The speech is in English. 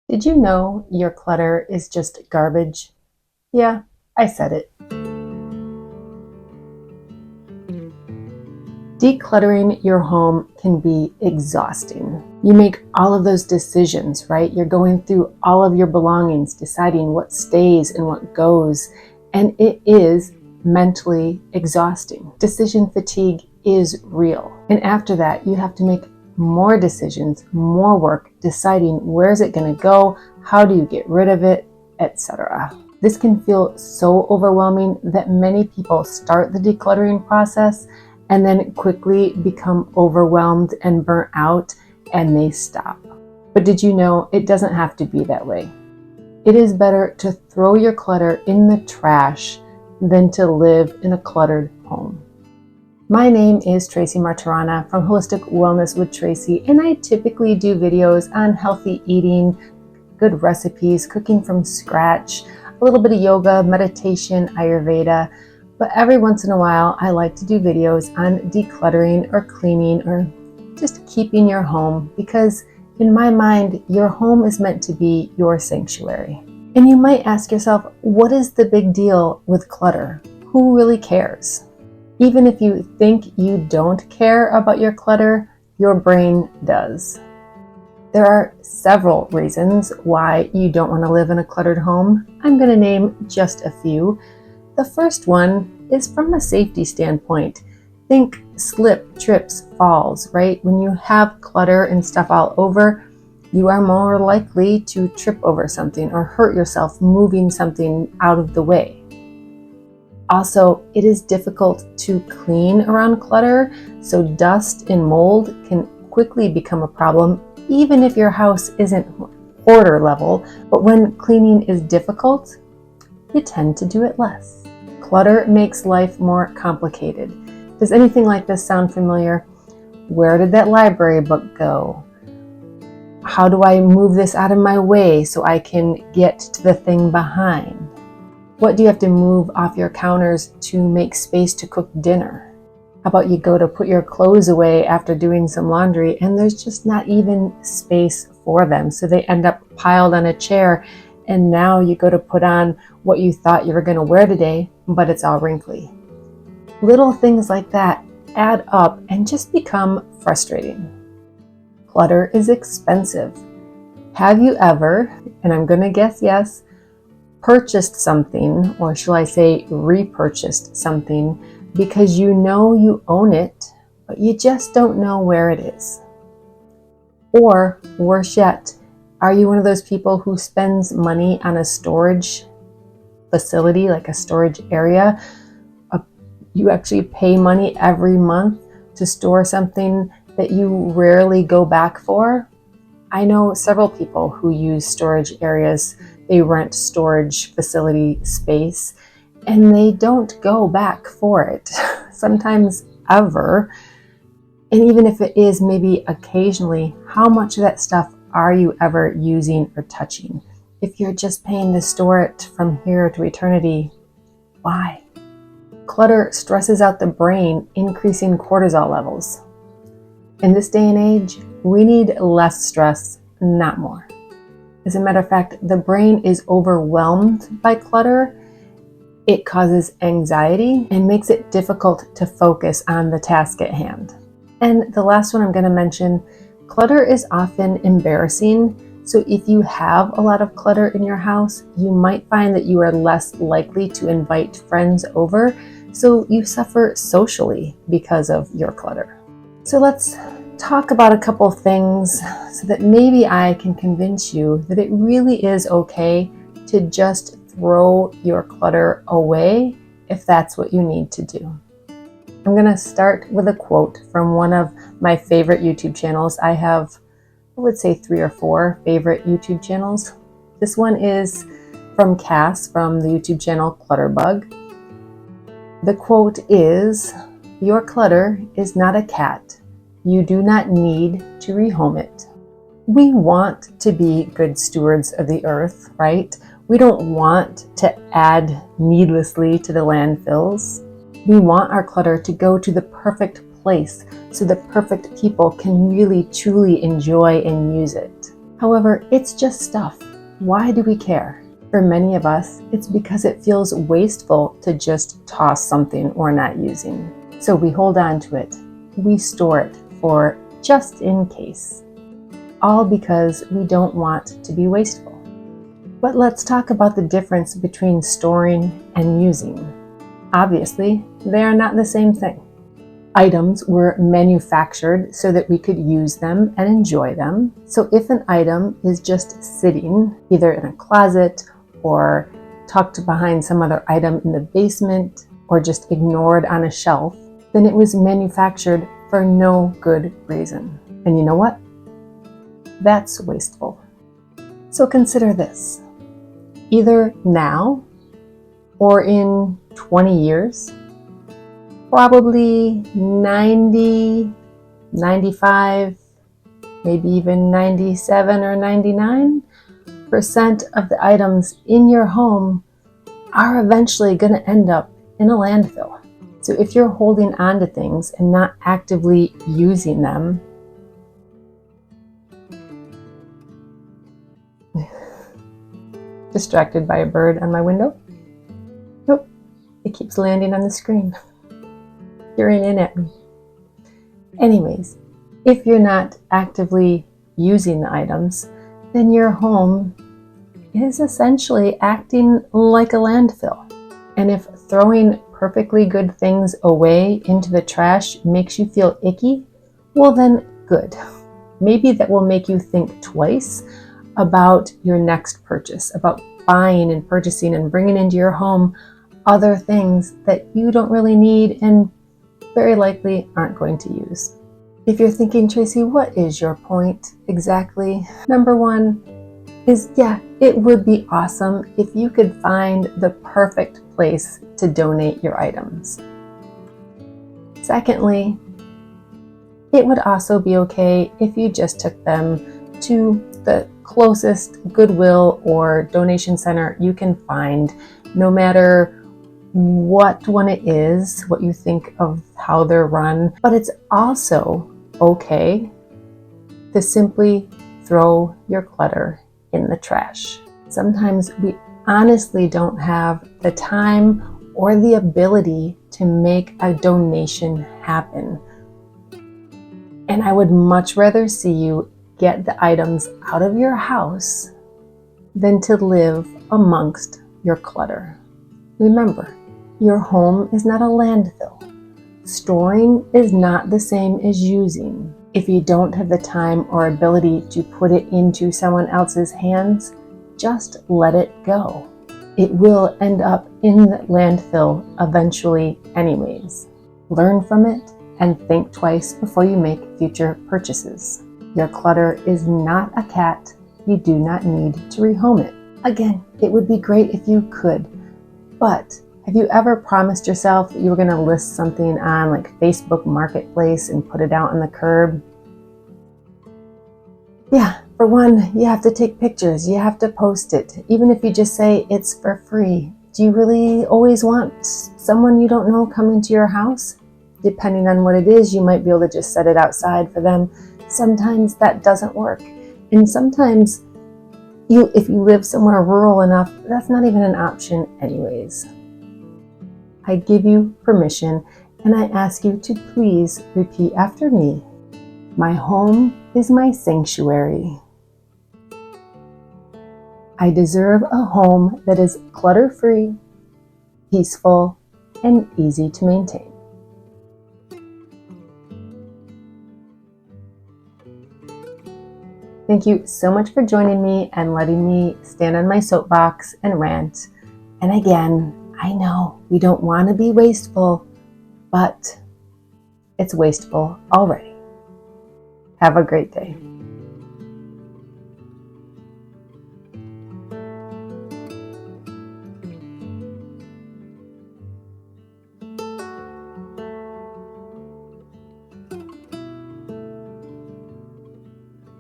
Did you know your clutter is just garbage? Yeah, I said it. Decluttering your home can be exhausting. You make all of those decisions, right? You're going through all of your belongings, deciding what stays and what goes, and it is mentally exhausting. Decision fatigue is real. And after that, you have to make more decisions, more work, deciding where is it going to go, how do you get rid of it, etc. This can feel so overwhelming that many people start the decluttering process and then quickly become overwhelmed and burnt out, and they stop. But did you know it doesn't have to be that way? It is better to throw your clutter in the trash than to live in a cluttered home. My name is Tracy Martirana from Holistic Wellness with Tracy, and I typically do videos on healthy eating, good recipes, cooking from scratch, a little bit of yoga, meditation, Ayurveda. But every once in a while, I like to do videos on decluttering or cleaning or just keeping your home, because in my mind, your home is meant to be your sanctuary. And you might ask yourself, what is the big deal with clutter? Who really cares? Even if you think you don't care about your clutter, your brain does. There are several reasons why you don't want to live in a cluttered home. I'm going to name just a few. The first one is from a safety standpoint. Think slip, trips, falls, right? When you have clutter and stuff all over, you are more likely to trip over something or hurt yourself moving something out of the way. Also, it is difficult to clean around clutter, so dust and mold can quickly become a problem, even if your house isn't hoarder level. But when cleaning is difficult, you tend to do it less. Clutter makes life more complicated. Does anything like this sound familiar? Where did that library book go? How do I move this out of my way so I can get to the thing behind? What do you have to move off your counters to make space to cook dinner? How about you go to put your clothes away after doing some laundry and there's just not even space for them, so they end up piled on a chair, and now you go to put on what you thought you were going to wear today, but it's all wrinkly. Little things like that add up and just become frustrating. Clutter is expensive. Have you ever, and I'm going to guess yes, purchased something, or shall I say repurchased something, because you know you own it, but you just don't know where it is? Or worse yet, are you one of those people who spends money on a storage facility, like a storage area? You actually pay money every month to store something that you rarely go back for? I know several people who use storage areas. They rent storage facility space and they don't go back for it, sometimes ever. And even if it is maybe occasionally, how much of that stuff are you ever using or touching? If you're just paying to store it from here to eternity, why? Clutter stresses out the brain, increasing cortisol levels. In this day and age, we need less stress, not more. As a matter of fact, the brain is overwhelmed by clutter. It causes anxiety and makes it difficult to focus on the task at hand. And the last one I'm going to mention, clutter is often embarrassing. So if you have a lot of clutter in your house, you might find that you are less likely to invite friends over. So you suffer socially because of your clutter. So let's talk about a couple things so that maybe I can convince you that it really is okay to just throw your clutter away if that's what you need to do. I'm going to start with a quote from one of my favorite YouTube channels. I have, I would say, 3 or 4 favorite YouTube channels. This one is from Cass from the YouTube channel Clutterbug. The quote is, "Your clutter is not a cat. You do not need to rehome it." We want to be good stewards of the earth, right? We don't want to add needlessly to the landfills. We want our clutter to go to the perfect place so the perfect people can really truly enjoy and use it. However, it's just stuff. Why do we care? For many of us, it's because it feels wasteful to just toss something we're not using. So we hold on to it. We store it for just in case. All because we don't want to be wasteful. But let's talk about the difference between storing and using. Obviously, they are not the same thing. Items were manufactured so that we could use them and enjoy them. So if an item is just sitting either in a closet or tucked behind some other item in the basement or just ignored on a shelf, then it was manufactured for no good reason. And you know what? That's wasteful. So consider this. Either now or in 20 years, probably 90, 95, maybe even 97 or 99% of the items in your home are eventually going to end up in a landfill. So if you're holding on to things and not actively using them, distracted by a bird on my window. Nope, it keeps landing on the screen, peering in at me. Anyways, if you're not actively using the items, then your home is essentially acting like a landfill. And if throwing perfectly good things away into the trash makes you feel icky, well then good. Maybe that will make you think twice about your next purchase, about buying and purchasing and bringing into your home other things that you don't really need and very likely aren't going to use. If you're thinking, Tracy, what is your point exactly? Number one is, it would be awesome if you could find the perfect place to donate your items. Secondly, it would also be okay if you just took them to the closest Goodwill or donation center you can find, no matter what one it is, what you think of how they're run. But it's also okay to simply throw your clutter in the trash. Sometimes we honestly don't have the time or the ability to make a donation happen. And I would much rather see you get the items out of your house than to live amongst your clutter. Remember, your home is not a landfill. Storing is not the same as using. If you don't have the time or ability to put it into someone else's hands, just let it go. It will end up in the landfill eventually anyways. Learn from it and think twice before you make future purchases. Your clutter is not a cat. You do not need to rehome it. Again, it would be great if you could, but have you ever promised yourself that you were going to list something on like Facebook Marketplace and put it out on the curb? Yeah, for one, you have to take pictures. You have to post it. Even if you just say it's for free. Do you really always want someone you don't know coming to your house? Depending on what it is, you might be able to just set it outside for them. Sometimes that doesn't work. And sometimes if you live somewhere rural enough, that's not even an option anyways. I give you permission and I ask you to please repeat after me. My home is my sanctuary. I deserve a home that is clutter-free, peaceful, and easy to maintain. Thank you so much for joining me and letting me stand on my soapbox and rant. And again, I know we don't want to be wasteful, but it's wasteful already. Have a great day.